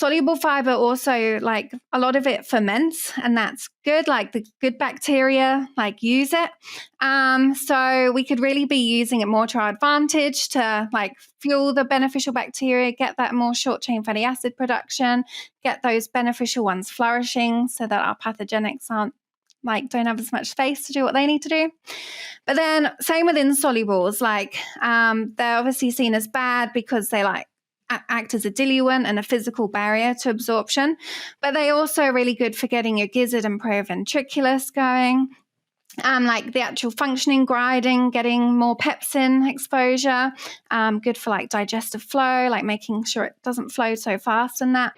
soluble fiber also, like a lot of it ferments, and that's good. Like the good bacteria like use it. So we could really be using it more to our advantage to like fuel the beneficial bacteria, get that more short chain fatty acid production, get those beneficial ones flourishing so that our pathogenics don't have as much space to do what they need to do. But then same with insolubles, like they're obviously seen as bad because they like act as a diluent and a physical barrier to absorption, but they also are really good for getting your gizzard and proventriculus going. Like the actual functioning grinding, getting more pepsin exposure, good for like digestive flow, like making sure it doesn't flow so fast and that.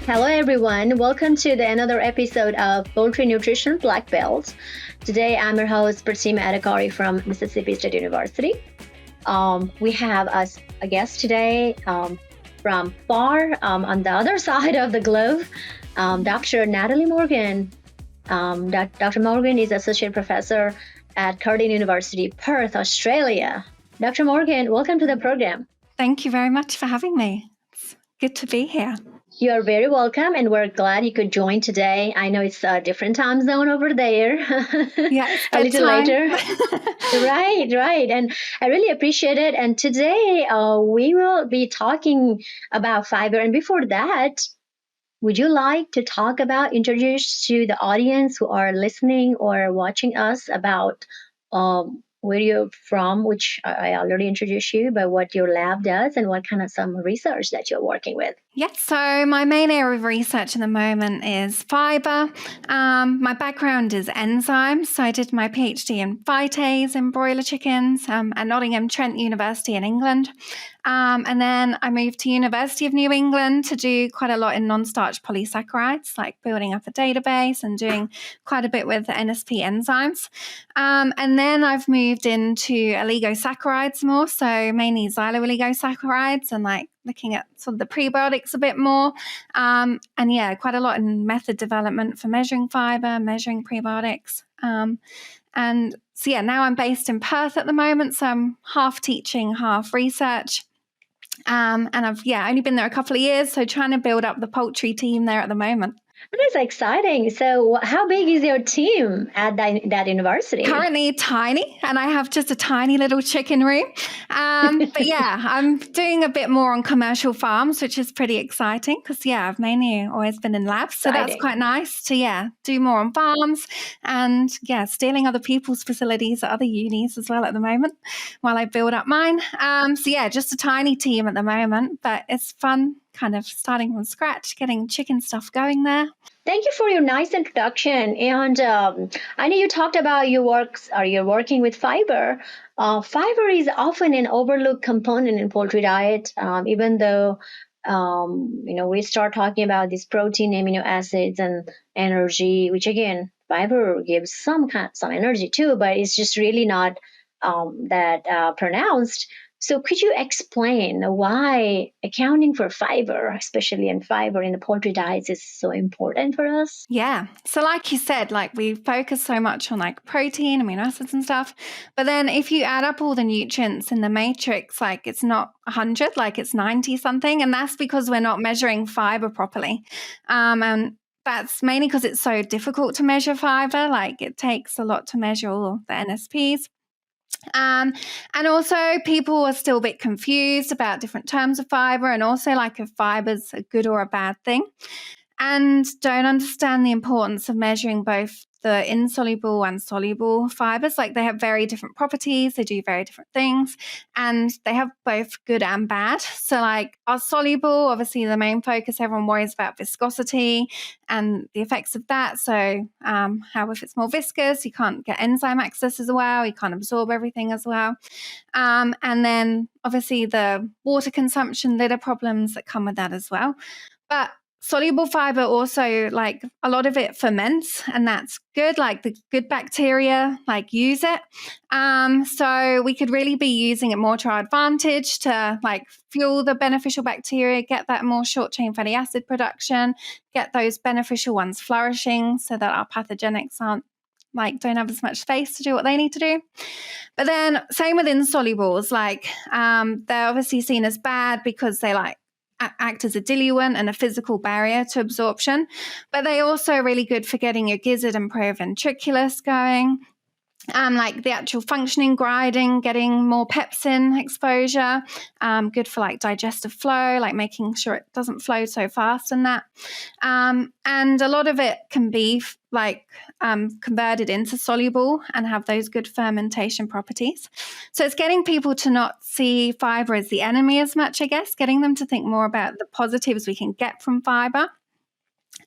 Hello everyone, welcome to another episode of Poultry Nutrition Blackbelt. Today I'm your host Pratima Adhikari from Mississippi State University. We have a guest today from far on the other side of the globe, Dr. Natalie Morgan. Dr. Morgan is Associate Professor at Curtin University, Perth, Australia. Dr. Morgan, welcome to the program. Thank you very much for having me. It's good to be here. You're very welcome, and we're glad you could join today. I know it's a different time zone over there. Yeah, a little later. Right. And I really appreciate it. And today we will be talking about fiber. And before that, would you like to introduce to the audience who are listening or watching us about where you're from, which I already introduced you, but what your lab does and what kind of some research that you're working with? Yes, so my main area of research at the moment is fiber. My background is enzymes, so I did my PhD in phytase in broiler chickens at Nottingham Trent University in England. And then I moved to University of New England to do quite a lot in non-starch polysaccharides, like building up a database and doing quite a bit with the NSP enzymes. And then I've moved into oligosaccharides more, so mainly xylo-oligosaccharides and like looking at sort of the prebiotics a bit more. And yeah, quite a lot in method development for measuring fiber, measuring prebiotics. And so yeah, now I'm based in Perth at the moment, so I'm half teaching, half research. And I've only been there a couple of years, so trying to build up the poultry team there at the moment. That's exciting. So how big is your team at that university? Currently tiny, and I have just a tiny little chicken room. But yeah, I'm doing a bit more on commercial farms, which is pretty exciting because, I've mainly always been in labs. So that's quite nice to, do more on farms and, stealing other people's facilities at other unis as well at the moment while I build up mine. Just a tiny team at the moment, but it's fun kind of starting from scratch, getting chicken stuff going there. Thank you for your nice introduction. And I know you talked about you're working with fiber. Fiber is often an overlooked component in poultry diet, even though we start talking about these protein, amino acids, and energy, which again, fiber gives some energy too, but it's just really not that pronounced. So could you explain why accounting for fiber, especially in fiber in the poultry diets, is so important for us? Yeah. So like you said, like we focus so much on like protein, amino acids and stuff. But then if you add up all the nutrients in the matrix, like it's not 100, like it's 90 something. And that's because we're not measuring fiber properly. And that's mainly because it's so difficult to measure fiber. Like it takes a lot to measure all the NSPs. And also people are still a bit confused about different terms of fiber and also like if fiber's a good or a bad thing and don't understand the importance of measuring both the insoluble and soluble fibers. Like they have very different properties, they do very different things, and they have both good and bad. So like our soluble, obviously the main focus, everyone worries about viscosity and the effects of that. So how if it's more viscous, you can't get enzyme access as well, you can't absorb everything as well. And then obviously the water consumption, litter problems that come with that as well. But soluble fiber also, like a lot of it ferments, and that's good. Like the good bacteria like use it. So we could really be using it more to our advantage to like fuel the beneficial bacteria, get that more short chain fatty acid production, get those beneficial ones flourishing so that our pathogenics aren't like don't have as much space to do what they need to do. But then same with insolubles, like they're obviously seen as bad because they like act as a diluent and a physical barrier to absorption, but they also are really good for getting your gizzard and proventriculus going. Like the actual functioning grinding, getting more pepsin exposure, good for like digestive flow, like making sure it doesn't flow so fast and that. And a lot of it can be converted into soluble and have those good fermentation properties. So it's getting people to not see fiber as the enemy as much, I guess, getting them to think more about the positives we can get from fiber.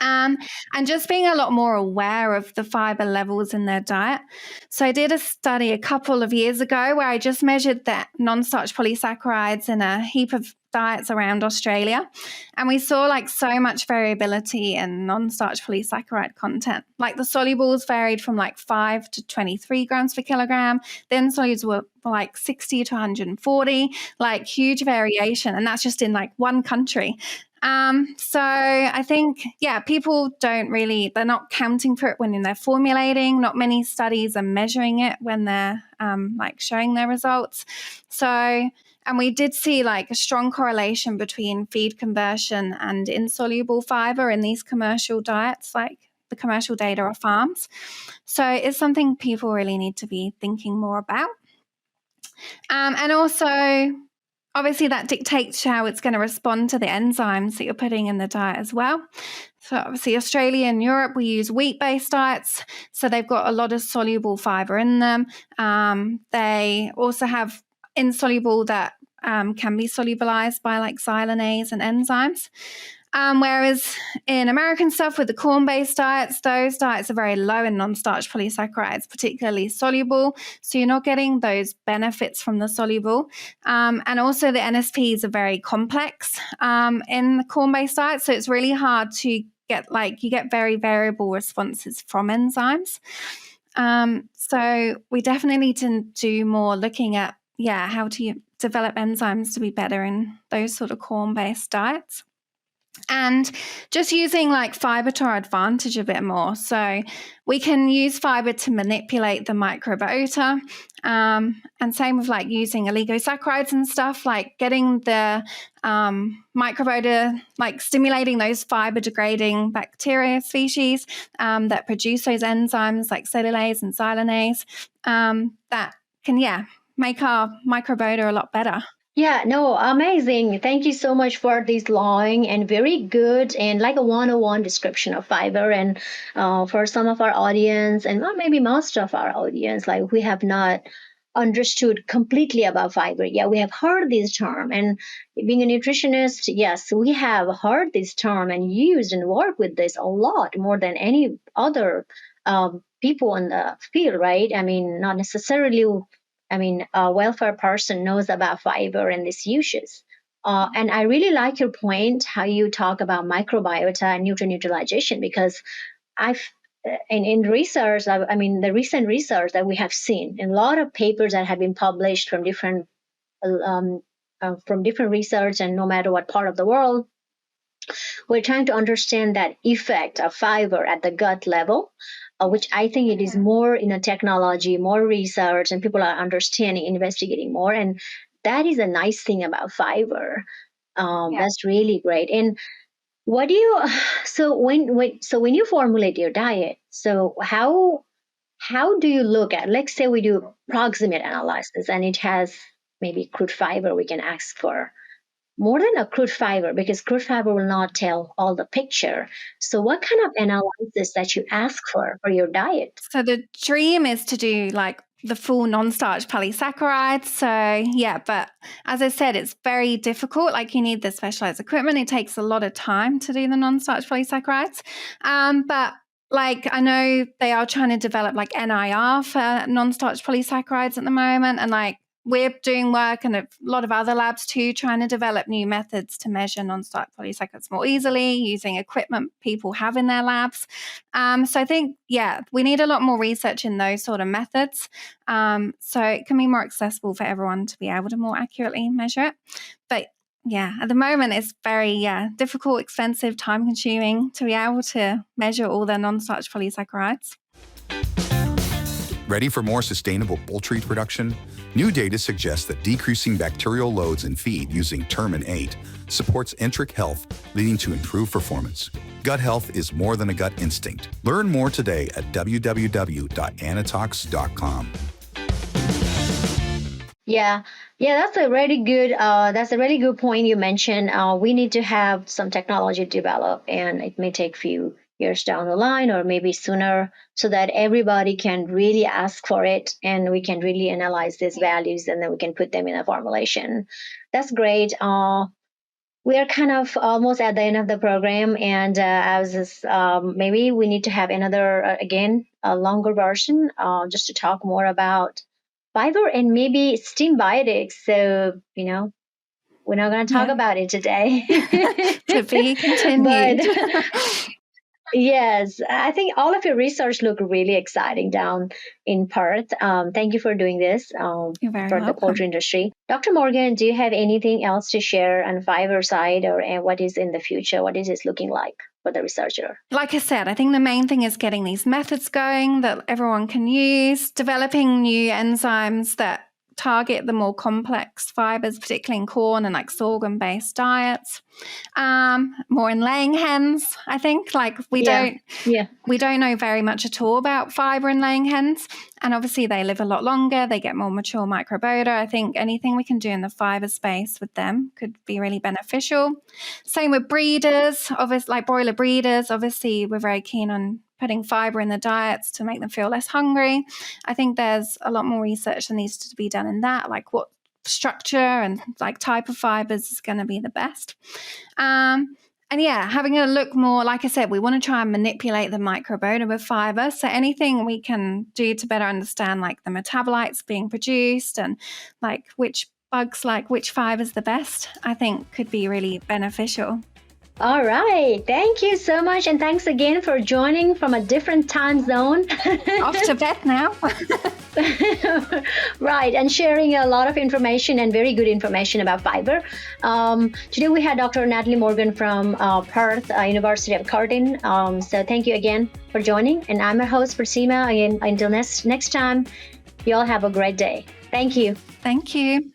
And just being a lot more aware of the fiber levels in their diet. So I did a study a couple of years ago where I just measured the non-starch polysaccharides in a heap of diets around Australia. And we saw like so much variability in non-starch polysaccharide content. Like the solubles varied from like 5 to 23 grams per kilogram. The insolubles were like 60 to 140, like huge variation. And that's just in like one country. So I think, people they're not counting for it when they're formulating. Not many studies are measuring it when they're showing their results. So, and we did see like a strong correlation between feed conversion and insoluble fiber in these commercial diets, like the commercial data of farms. So it's something people really need to be thinking more about. And also, obviously, that dictates how it's going to respond to the enzymes that you're putting in the diet as well. So obviously, Australia and Europe, we use wheat-based diets. So they've got a lot of soluble fiber in them. They also have insoluble that can be solubilized by like xylanase and enzymes. Whereas in American stuff with the corn-based diets, those diets are very low in non-starch polysaccharides, particularly soluble. So you're not getting those benefits from the soluble. And also the NSPs are very complex in the corn-based diet. So it's really hard to get, you get very variable responses from enzymes. So we definitely need to do more looking at, how to develop enzymes to be better in those sort of corn-based diets. And just using like fiber to our advantage a bit more. So we can use fiber to manipulate the microbiota. And same with like using oligosaccharides and stuff, like getting the microbiota, like stimulating those fiber degrading bacteria species that produce those enzymes like cellulase and xylanase that can, make our microbiota a lot better. Yeah, no, amazing. Thank you so much for this long and very good and like a 101 description of fiber. And for some of our audience, and well, maybe most of our audience, like we have not understood completely about fiber. Yeah, we have heard this term. And being a nutritionist, yes, we have heard this term and used and worked with this a lot more than any other people in the field, right? I mean, not necessarily a welfare person knows about fiber and its uses. And I really like your point, how you talk about microbiota and nutrient utilization, because in research, the recent research that we have seen, in a lot of papers that have been published from different research, and no matter what part of the world, we're trying to understand that effect of fiber at the gut level. Which I think it is more in a technology, more research, and people are understanding, investigating more. And that is a nice thing about fiber. That's really great. And what do you, so when you formulate your diet, so how do you look at, let's say we do proximate analysis and it has maybe crude fiber we can ask for. More than a crude fiber, because crude fiber will not tell all the picture. So what kind of analysis that you ask for your diet? So the dream is to do like the full non-starch polysaccharides. So but as I said, it's very difficult. Like you need the specialized equipment. It takes a lot of time to do the non-starch polysaccharides. But like I know they are trying to develop like NIR for non-starch polysaccharides at the moment, and like we're doing work and a lot of other labs too, trying to develop new methods to measure non-starch polysaccharides more easily using equipment people have in their labs. So I think, we need a lot more research in those sort of methods. So it can be more accessible for everyone to be able to more accurately measure it. But at the moment it's very difficult, expensive, time consuming to be able to measure all the non-starch polysaccharides. Ready for more sustainable poultry production? New data suggests that decreasing bacterial loads in feed using Termin 8 supports enteric health, leading to improved performance. Gut health is more than a gut instinct. Learn more today at www.anatox.com. Yeah, that's a really good point you mentioned. We need to have some technology developed, and it may take few years down the line or maybe sooner, so that everybody can really ask for it and we can really analyze these values and then we can put them in a formulation. That's great. We are kind of almost at the end of the program, and I was just maybe we need to have another a longer version just to talk more about fiber and maybe steam biotics. So, we're not going to talk about it today. To be continued. But yes, I think all of your research look really exciting down in Perth. Thank you for doing this You're very for the welcome. poultry industry. Dr. Morgan, do you have anything else to share on fiber side and what is in the future? What is this looking like for the researcher? Like I said, I think the main thing is getting these methods going that everyone can use, developing new enzymes that target the more complex fibers, particularly in corn and like sorghum-based diets. More in laying hens, I think. Like we don't know very much at all about fiber in laying hens, and obviously they live a lot longer. They get more mature microbiota. I think anything we can do in the fiber space with them could be really beneficial. Same with breeders, obviously, like broiler breeders. Obviously, we're very keen on putting fiber in the diets to make them feel less hungry. I think there's a lot more research that needs to be done in that, like what structure and like type of fibers is going to be the best. And having a look more, like I said, we want to try and manipulate the microbiota with fiber. So anything we can do to better understand like the metabolites being produced and like which bugs like which fiber is the best, I think could be really beneficial. All right. Thank you so much. And thanks again for joining from a different time zone. Off to bed now. Right. And sharing a lot of information and very good information about fiber. Today we had Dr. Natalie Morgan from Perth University of Curtin. So thank you again for joining. And I'm your host, Prasima. Again, until next time, you all have a great day. Thank you. Thank you.